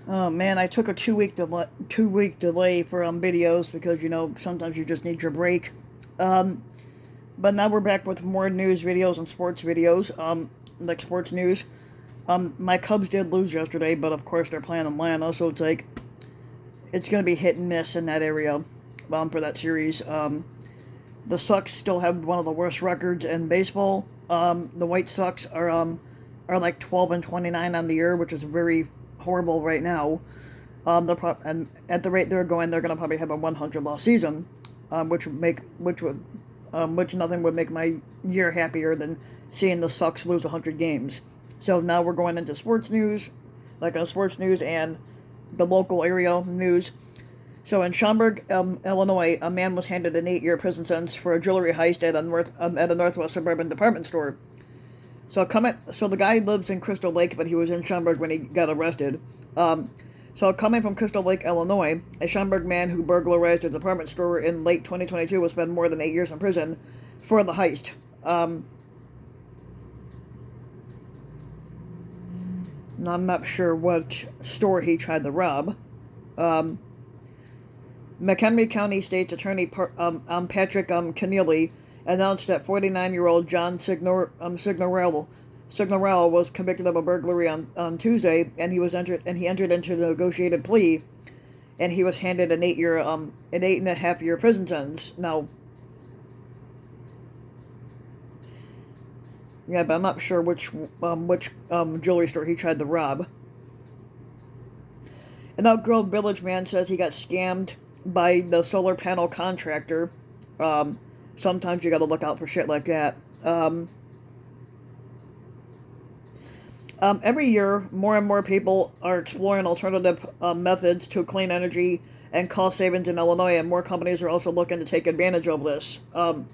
Oh man, I took a 2 week delay for videos because sometimes you just need your break. Um, but now we're back with more news videos and sports videos. Like sports news. My Cubs did lose yesterday, but of course they're playing Atlanta, so it's gonna be hit and miss in that area. For that series. The Sox still have one of the worst records in baseball. The White Sox are like 12-29 on the year, which is very horrible right now. And at the rate they're going, they're going to probably have a 100 loss season, which nothing would make my year happier than seeing the Sox lose 100 games. So now we're going into sports news, sports news and the local area news. So in Schaumburg, Illinois, a man was handed an 8-year prison sentence for a jewelry heist at a Northwest suburban department store. So the guy lives in Crystal Lake, but he was in Schaumburg when he got arrested. Um, so coming from Crystal Lake, Illinois, a Schaumburg man who burglarized a department store in late 2022 will spend more than 8 years in prison for the heist. Now I'm not sure what store he tried to rob. Um, McHenry County State's Attorney Patrick Keneally announced that 49-year-old John Signorello was convicted of a burglary on Tuesday, and he entered into a negotiated plea, and he was handed an 8.5 year prison sentence. Now, yeah, but I'm not sure which jewelry store he tried to rob. An Elk Grove Village man says he got scammed by the solar panel contractor. Sometimes you got to look out for shit like that. Every year, more and more people are exploring alternative methods to clean energy and cost savings in Illinois, and more companies are also looking to take advantage of this. Now,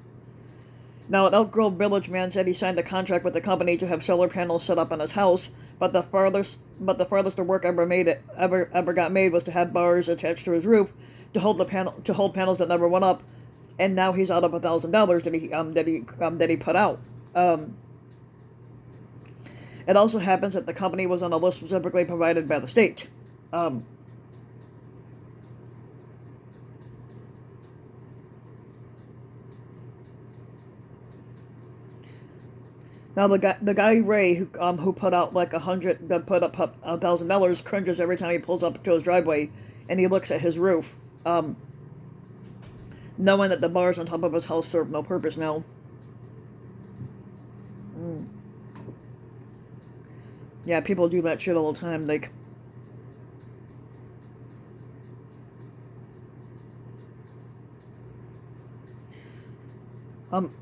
an Elk Grove Village man said he signed a contract with the company to have solar panels set up on his house, but the farthest the work ever got made was to have bars attached to his roof to hold panels that never went up, and now he's out of $1,000 that he put out. It also happens that the company was on a list specifically provided by the state. Now the guy Ray who put out like put up $1,000 cringes every time he pulls up to his driveway, and he looks at his roof, knowing that the bars on top of his house serve no purpose now. Mm. Yeah, people do that shit all the time. Um,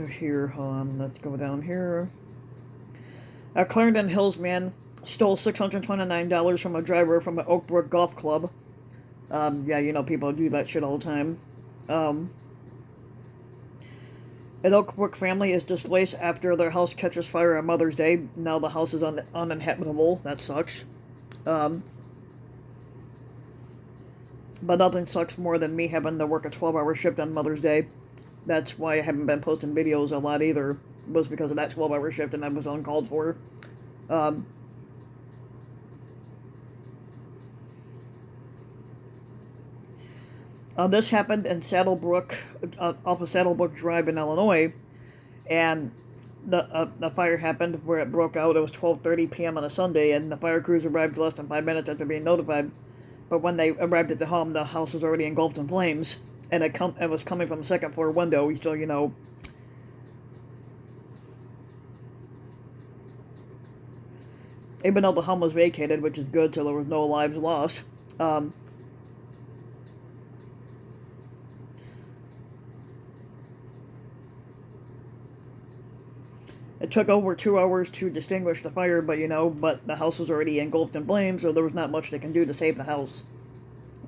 here, hold on, let's go down here. A Clarendon Hills man stole $629 from a driver from an Oakbrook Golf Club. Yeah, people do that shit all the time. Um, an Oakbrook family is displaced after their house catches fire on Mother's Day. Now the house is uninhabitable. That sucks. Um, but nothing sucks more than me having to work a 12-hour shift on Mother's Day. That's why I haven't been posting videos a lot either. Was because of that 12-hour shift and I was uncalled for. Um, this happened in Saddlebrook, off of Saddlebrook Drive in Illinois, and the fire happened where it broke out. It was 12:30 p.m. on a Sunday, and the fire crews arrived less than 5 minutes after being notified. But when they arrived at the home, the house was already engulfed in flames, and it was coming from a second floor window. So even though the home was vacated, which is good, so there was no lives lost. Um, It took over 2 hours to extinguish the fire, but the house was already engulfed in flames, so there was not much they can do to save the house.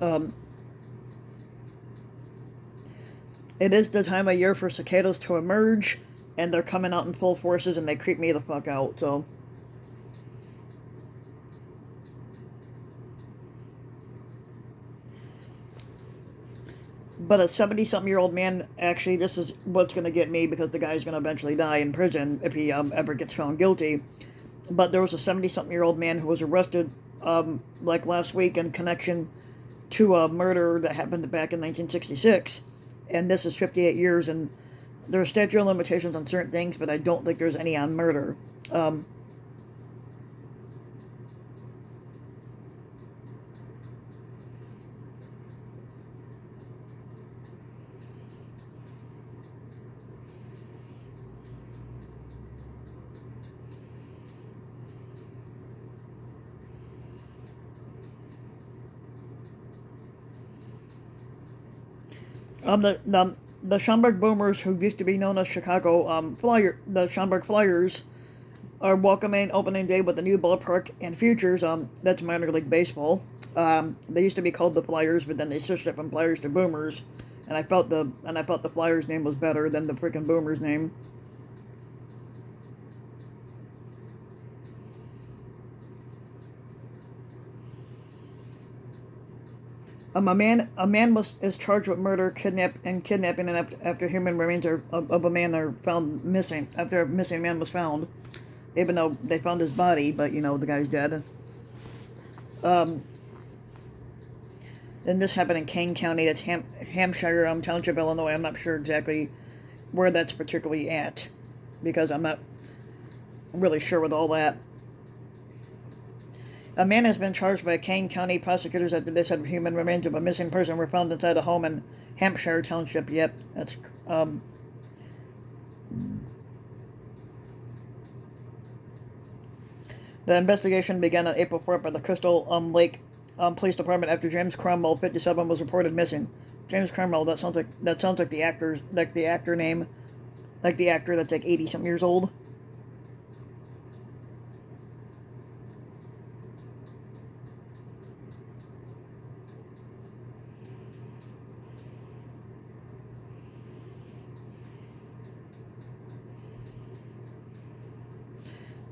Um, it is the time of year for cicadas to emerge, and they're coming out in full forces, and they creep me the fuck out. So, but a 70-something-year-old man, actually, this is what's going to get me because the guy's going to eventually die in prison if he ever gets found guilty. but there was a 70-something-year-old man who was arrested like last week in connection to a murder that happened back in 1966, and this is 58 years, and there's statute of limitations on certain things, but I don't think there's any on murder. The Schaumburg Boomers, who used to be known as Chicago the Schaumburg Flyers, are welcoming opening day with a new ballpark and futures. That's minor league baseball. They used to be called the Flyers, but then they switched it from Flyers to Boomers, and I felt the Flyers name was better than the freaking Boomers name. A man is charged with murder, kidnapping, and after human remains of a man are found missing. After a missing man was found, even though they found his body, but the guy's dead. And this happened in Kane County. That's Hampshire Township, Illinois. I'm not sure exactly where that's particularly at, because I'm not really sure with all that. A man has been charged by Kane County prosecutors after they said human remains of a missing person were found inside a home in Hampshire Township. Yep, that's the investigation began on April 4th by the Crystal Lake Police Department after James Cromwell, 57, was reported missing. James Cromwell. That sounds like the actor name, like the actor that's like 80 something years old.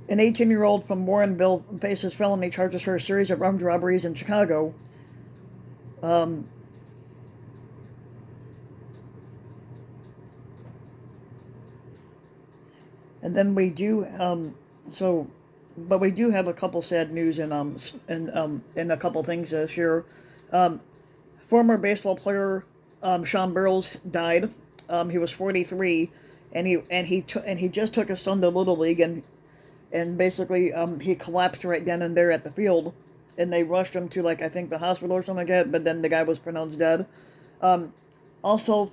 An 18-year-old from Warrenville faces felony charges for a series of armed robberies in Chicago. And then we do but we do have a couple sad news and a couple things to share. Former baseball player Sean Burrows died. He was 43, and he just took his son to Little League, and basically he collapsed right then and there at the field, and they rushed him to, like, I think the hospital or something like that, but then the guy was pronounced dead. Also,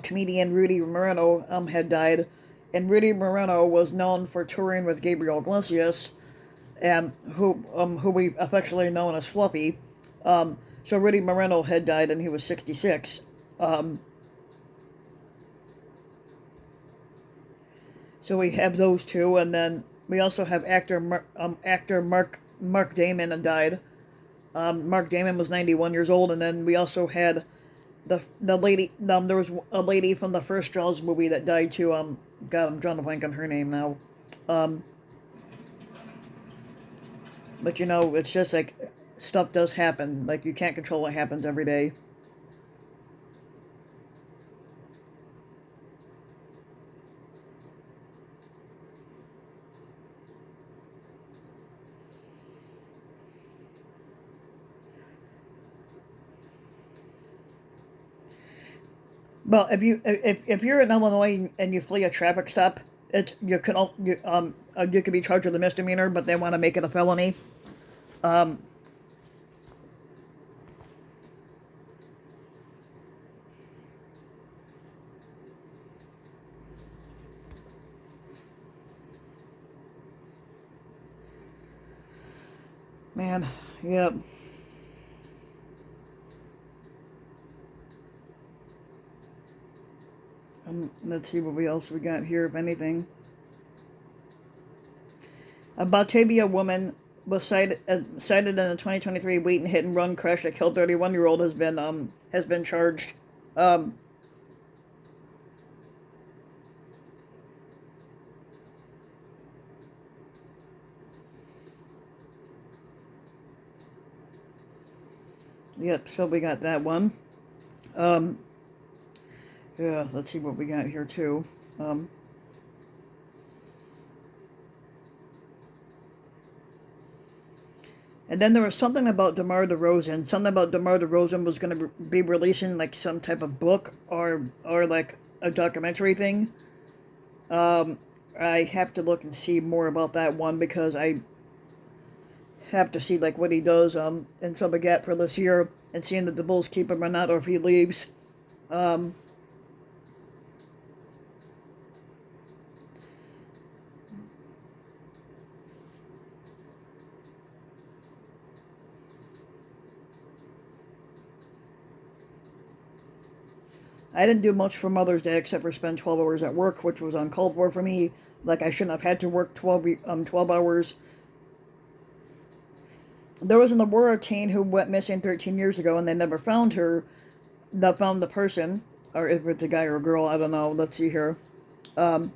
comedian Rudy Moreno had died, and Rudy Moreno was known for touring with Gabriel Iglesias, who we affectionately know as Fluffy. So Rudy Moreno had died, and he was 66. So we have those two, and then we also have actor Mark Damon had died. Mark Damon was 91 years old, and then we also had the lady. There was a lady from the first Jaws movie that died too. God, I'm drawing a blank on her name now. But it's just like stuff does happen. Like, you can't control what happens every day. Well, if you're in Illinois and you flee a traffic stop, you could be charged with a misdemeanor, but they want to make it a felony. Um, Man, yep. Let's see what else we got here, if anything. A Batavia woman was cited in a 2023 Wheaton hit and run crash that killed 31-year-old has been charged. Um, yep. So we got that one. Um, yeah. Let's see what we got here too. Um, And then there was something about DeMar DeRozan. Something about DeMar DeRozan was going to be releasing like some type of book or like a documentary thing. Um, I have to look and see more about that one because I have to see like what he does in Summer Gap for this year and seeing that the Bulls keep him or not, or if he leaves. Um, I didn't do much for Mother's Day except for spend 12 hours at work, which was uncalled for me. Like, I shouldn't have had to work 12 hours. There was an Aurora teen who went missing 13 years ago, and they never found her. They found the person, or if it's a guy or a girl, I don't know. Let's see here. Um,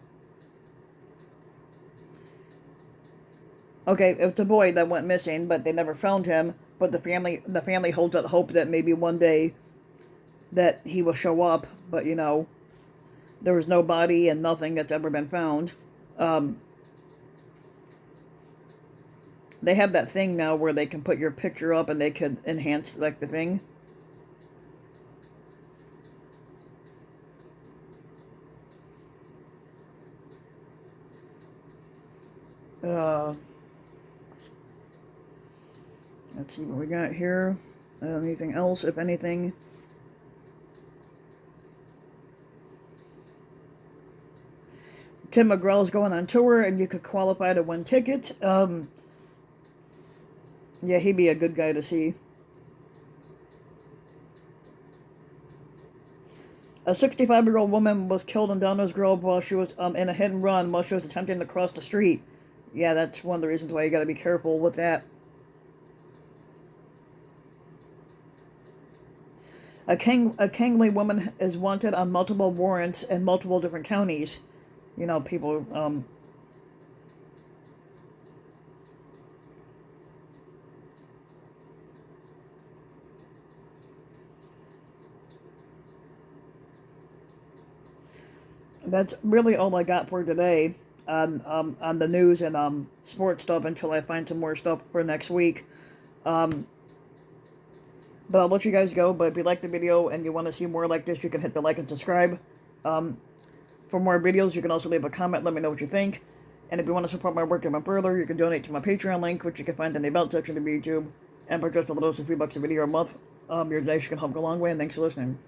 okay, it's a boy that went missing, but they never found him. But the family holds out hope that maybe one day that he will show up. But there was no body and nothing that's ever been found. Um, they have that thing now where they can put your picture up and they could enhance like the thing. Uh, let's see what we got here. Anything else, if anything? Tim McGraw's going on tour, and you could qualify to win tickets. Yeah, he'd be a good guy to see. A 65-year-old woman was killed in Downers Grove while she was in a hit and run while she was attempting to cross the street. Yeah, that's one of the reasons why you got to be careful with that. A Kangley woman is wanted on multiple warrants in multiple different counties. People. That's really all I got for today on the news and sports stuff until I find some more stuff for next week. Um, but I'll let you guys go. But if you like the video and you want to see more like this, you can hit the like and subscribe. Um, for more videos, you can also leave a comment. Let me know what you think. And if you want to support my work even further, you can donate to my Patreon link, which you can find in the About section of YouTube. And for just a little, so $3 a video a month, your donation can help go a long way. And thanks for listening.